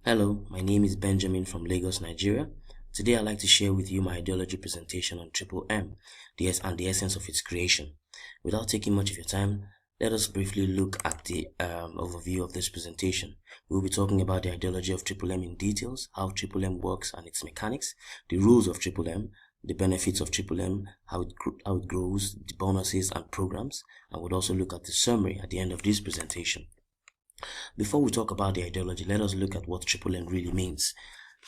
Hello, my name is Benjamin from Lagos, Nigeria. Today I'd like to share with you my ideology presentation on Triple M and the essence of its creation. Without taking much of your time, let us briefly look at the overview of this presentation. We'll be talking about the ideology of Triple M in details, how Triple M works and its mechanics, the rules of Triple M, the benefits of Triple M, how it grows, the bonuses and programs, and we'll also look at the summary at the end of this presentation. Before we talk about the ideology, let us look at what Triple M really means.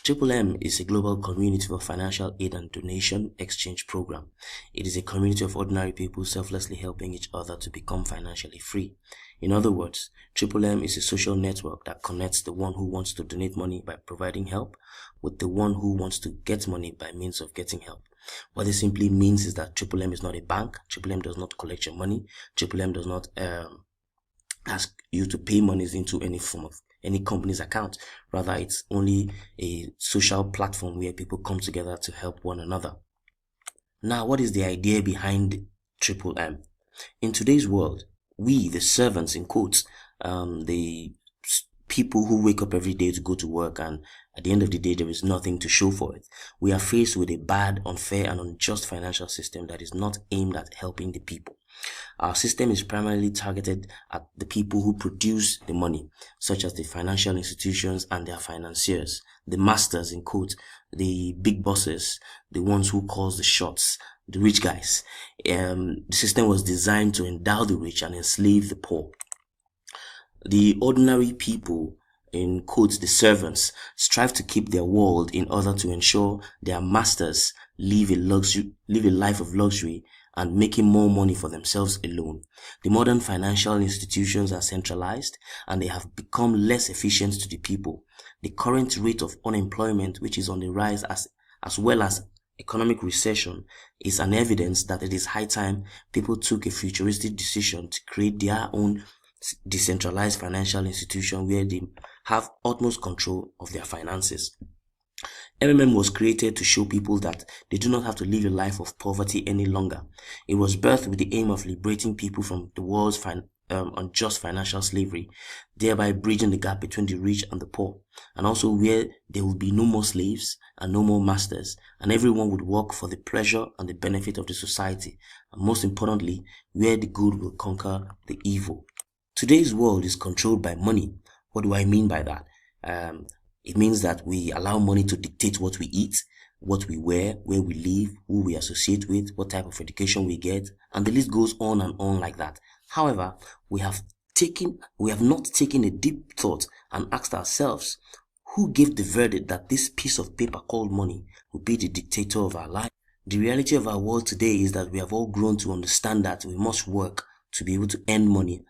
Triple M is a global community for financial aid and donation exchange program. It is a community of ordinary people selflessly helping each other to become financially free. In other words, Triple M is a social network that connects the one who wants to donate money by providing help with the one who wants to get money by means of getting help. What this simply means is that Triple M is not a bank. Triple M does not collect your money. Triple M does not ask you to pay monies into any form of any company's account. Rather, it's only a social platform where people come together to help one another. Now, what is the idea behind Triple M? In today's world, we, the servants in quotes, the people who wake up every day to go to work, and at the end of the day there is nothing to show for it. We are faced with a bad, unfair and unjust financial system that is not aimed at helping the people. Our system is primarily targeted at the people who produce the money, such as the financial institutions and their financiers, the masters in quotes, the big bosses, the ones who calls the shots, the rich guys. The system was designed to endow the rich and enslave the poor. The ordinary people, in quotes, the servants, strive to keep their world in order to ensure their masters live a life of luxury and making more money for themselves alone. The modern financial institutions are centralized and they have become less efficient to the people. The current rate of unemployment, which is on the rise as well as economic recession, is an evidence that it is high time people took a futuristic decision to create their own decentralized financial institution where they have utmost control of their finances. MMM was created to show people that they do not have to live a life of poverty any longer. It was birthed with the aim of liberating people from the world's unjust financial slavery, thereby bridging the gap between the rich and the poor, and also where there will be no more slaves and no more masters, and everyone would work for the pleasure and the benefit of the society, and most importantly, where the good will conquer the evil. Today's world is controlled by money. What do I mean by that? It means that we allow money to dictate what we eat, what we wear, where we live, who we associate with, what type of education we get, and the list goes on and on like that. However, we have not taken a deep thought and asked ourselves, who gave the verdict that this piece of paper called money will be the dictator of our life? The reality of our world today is that we have all grown to understand that we must work to be able to earn money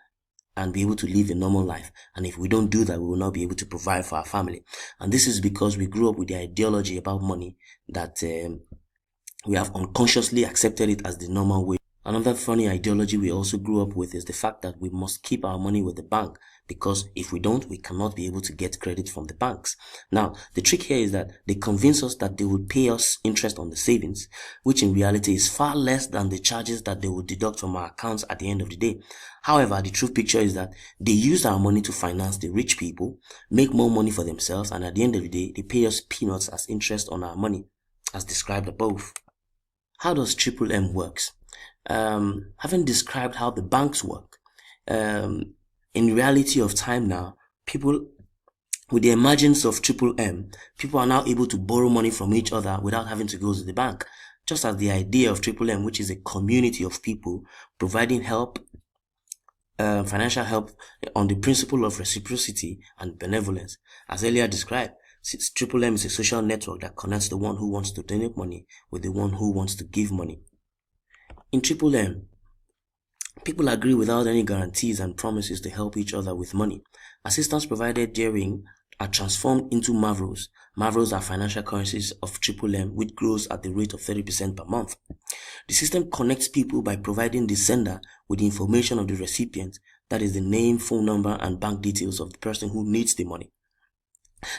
and be able to live a normal life. And if we don't do that, we will not be able to provide for our family. And this is because we grew up with the ideology about money that we have unconsciously accepted it as the normal way. Another funny ideology we also grew up with is the fact that we must keep our money with the bank, because if we don't, we cannot be able to get credit from the banks. Now, the trick here is that they convince us that they would pay us interest on the savings, which in reality is far less than the charges that they would deduct from our accounts at the end of the day. However, the true picture is that they use our money to finance the rich people, make more money for themselves, and at the end of the day, they pay us peanuts as interest on our money, as described above. How does Triple M works? Having described how the banks work, in reality of time now, people, with the emergence of Triple M, people are now able to borrow money from each other without having to go to the bank. Just as the idea of Triple M, which is a community of people providing help, financial help on the principle of reciprocity and benevolence. As earlier described, Triple M is a social network that connects the one who wants to donate money with the one who wants to give money. In Triple M, people agree without any guarantees and promises to help each other with money. Assistance provided therein are transformed into Mavros. Mavros are financial currencies of Triple M, which grows at the rate of 30% per month. The system connects people by providing the sender with the information of the recipient, that is the name, phone number, and bank details of the person who needs the money.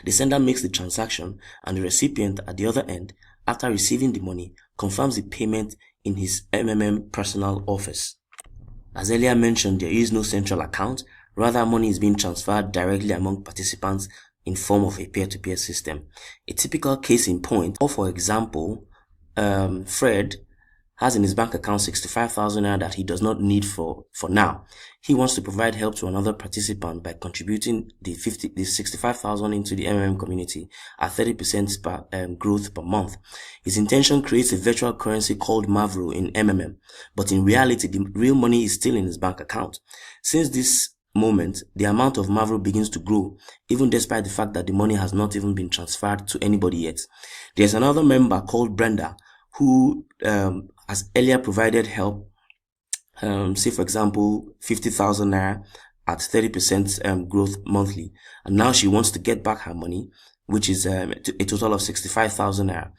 The sender makes the transaction, and the recipient at the other end, after receiving the money, confirms the payment in his MMM personal office. As earlier mentioned, there is no central account. Rather, money is being transferred directly among participants in form of a peer-to-peer system. A typical case in point, or for example, Fred has in his bank account 65,000 naira that he does not need for now. He wants to provide help to another participant by contributing the 65,000 into the MMM community at 30% growth per month. His intention creates a virtual currency called Mavro in MMM, but in reality, the real money is still in his bank account. Since this moment, the amount of Mavro begins to grow, even despite the fact that the money has not even been transferred to anybody yet. There's another member called Brenda who has earlier provided help, say for example 50,000 naira at 30% growth monthly, and now she wants to get back her money, which is a total of 65,000 naira.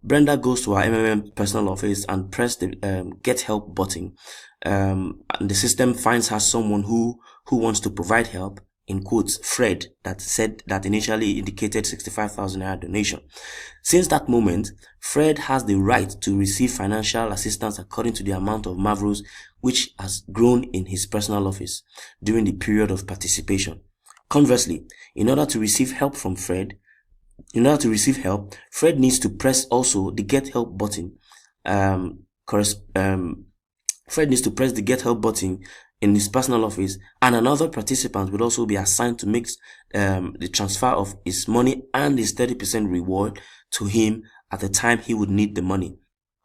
Brenda goes to our MMM personal office and press the get help button, and the system finds her someone who wants to provide help, in quotes, Fred, that initially indicated 65,000 naira donation. Since that moment, Fred has the right to receive financial assistance according to the amount of Mavros which has grown in his personal office during the period of participation. Conversely, in order to receive help, Fred needs to press also the get help button. Fred needs to press the get help button in his personal office, and another participant will also be assigned to make the transfer of his money and his 30% reward to him at the time he would need the money.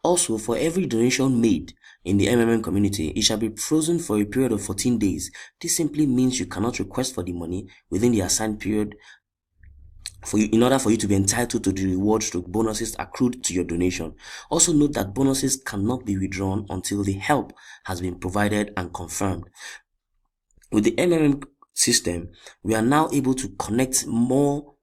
Also, for every donation made in the MMM community, it shall be frozen for a period of 14 days. This simply means you cannot request for the money within the assigned period in order for you to be entitled to the rewards to bonuses accrued to your donation. Also note that bonuses cannot be withdrawn until the help has been provided and confirmed. With the MMM system, we are now able to connect more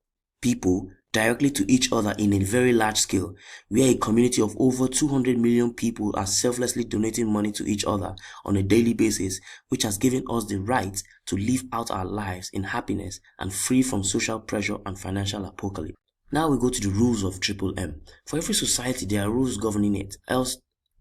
people directly to each other in a very large scale. We are a community of over 200 million people are selflessly donating money to each other on a daily basis, which has given us the right to live out our lives in happiness and free from social pressure and financial apocalypse. Now we go to the rules of Triple M. For every society, there are rules governing it, else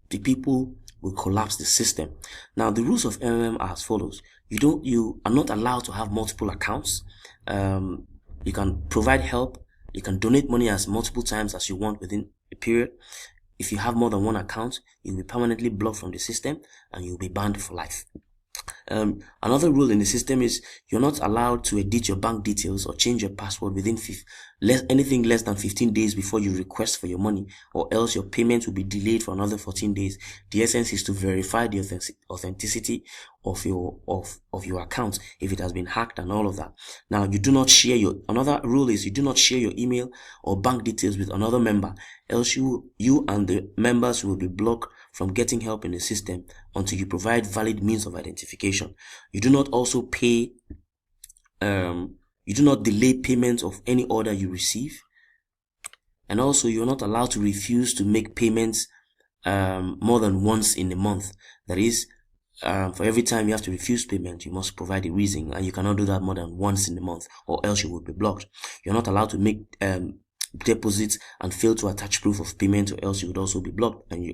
the people will collapse the system. Now the rules of MMM are as follows. You are not allowed to have multiple accounts. You can provide help. You can donate money as multiple times as you want within a period. If you have more than one account, you'll be permanently blocked from the system and you'll be banned for life. Another rule in the system is you're not allowed to edit your bank details or change your password within anything less than 15 days before you request for your money, or else your payment will be delayed for another 14 days. The essence is to verify the authenticity of your account if it has been hacked and all of that. Now, another rule is you do not share your email or bank details with another member, else you and the members will be blocked from getting help in the system until you provide valid means of identification. You do not also pay, you do not delay payment of any order you receive. And also you're not allowed to refuse to make payments more than once in a month. That is, for every time you have to refuse payment, you must provide a reason, and you cannot do that more than once in a month, or else you will be blocked. You're not allowed to make deposits and fail to attach proof of payment, or else you would also be blocked. And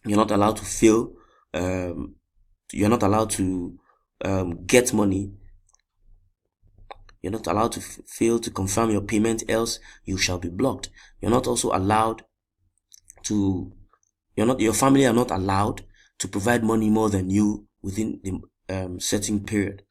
you're not allowed to fail. You're not allowed to get money. You're not allowed to fail to confirm your payment, else you shall be blocked. You're not also allowed to. Your family are not allowed to provide money more than you within the certain period,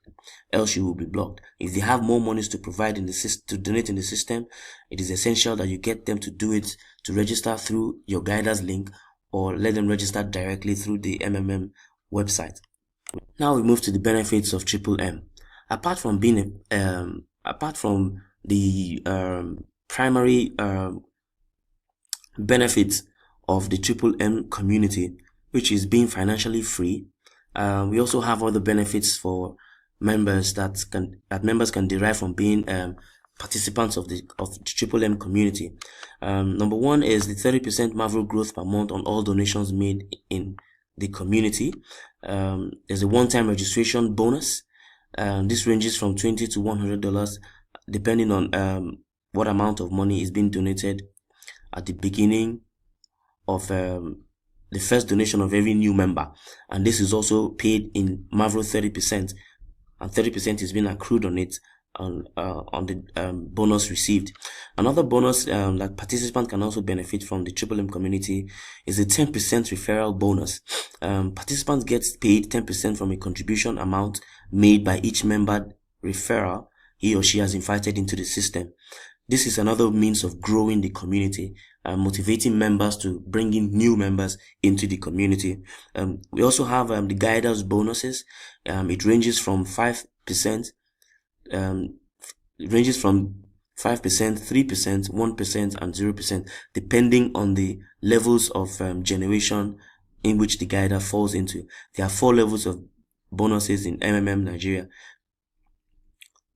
else you will be blocked. If they have more monies to provide to donate in the system, it is essential that you get them to do it, to register through your guiders link, or let them register directly through the MMM website. Now we move to the benefits of Triple M. Apart from the primary benefits of the Triple M community, which is being financially free, we also have other benefits for members that members can derive from being participants of the Triple M community. Number one is the 30% Mavro growth per month on all donations made in the community. There's a one-time registration bonus. This ranges from $20 to $100 depending on what amount of money is being donated at the beginning of the first donation of every new member, and this is also paid in Mavro 30%, and 30% is being accrued on it on the bonus received. Another bonus that participants can also benefit from the Triple M community is the 10% referral bonus. Participants get paid 10% from a contribution amount made by each member referral he or she has invited into the system. This is another means of growing the community and motivating members to bring in new members into the community. We also have the guiders bonuses. It ranges from 5%, 3%, 1%, and 0%, depending on the levels of generation in which the guider falls into. There are 4 levels of bonuses in MMM Nigeria.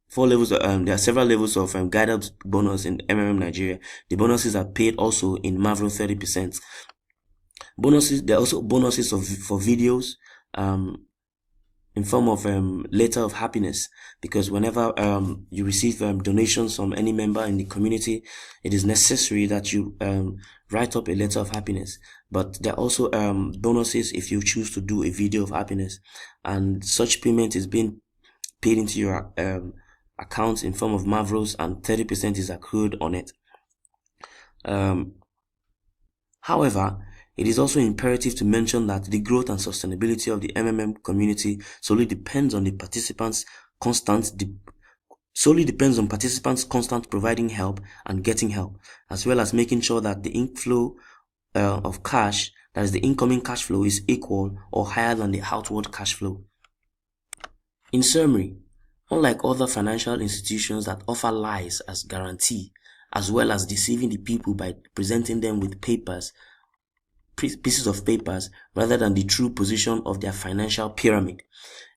4 levels. There are several levels of guided bonus in MMM Nigeria. The bonuses are paid also in Mavro 30%. Bonuses. There are also bonuses for videos, in form of letter of happiness, because whenever you receive donations from any member in the community, it is necessary that you write up a letter of happiness. But there are also bonuses if you choose to do a video of happiness, and such payment is being paid into your accounts in form of Mavros, and 30% is accrued on it. However, it is also imperative to mention that the growth and sustainability of the MMM community solely depends on participants constant providing help and getting help, as well as making sure that the inflow of cash, that is the incoming cash flow, is equal or higher than the outward cash flow. In summary, unlike other financial institutions that offer lies as guarantee, as well as deceiving the people by presenting them with pieces of papers rather than the true position of their financial pyramid,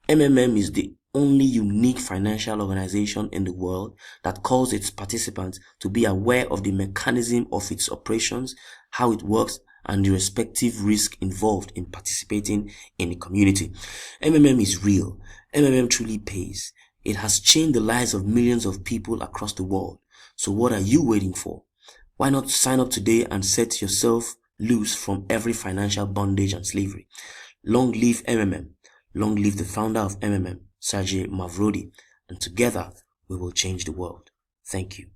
MMM is the only unique financial organization in the world that calls its participants to be aware of the mechanism of its operations, how it works, and the respective risk involved in participating in the community. MMM is real. MMM truly pays. It has changed the lives of millions of people across the world. So what are you waiting for? Why not sign up today and set yourself loose from every financial bondage and slavery? Long live MMM. Long live the founder of MMM, Sergey Mavrodi. And together, we will change the world. Thank you.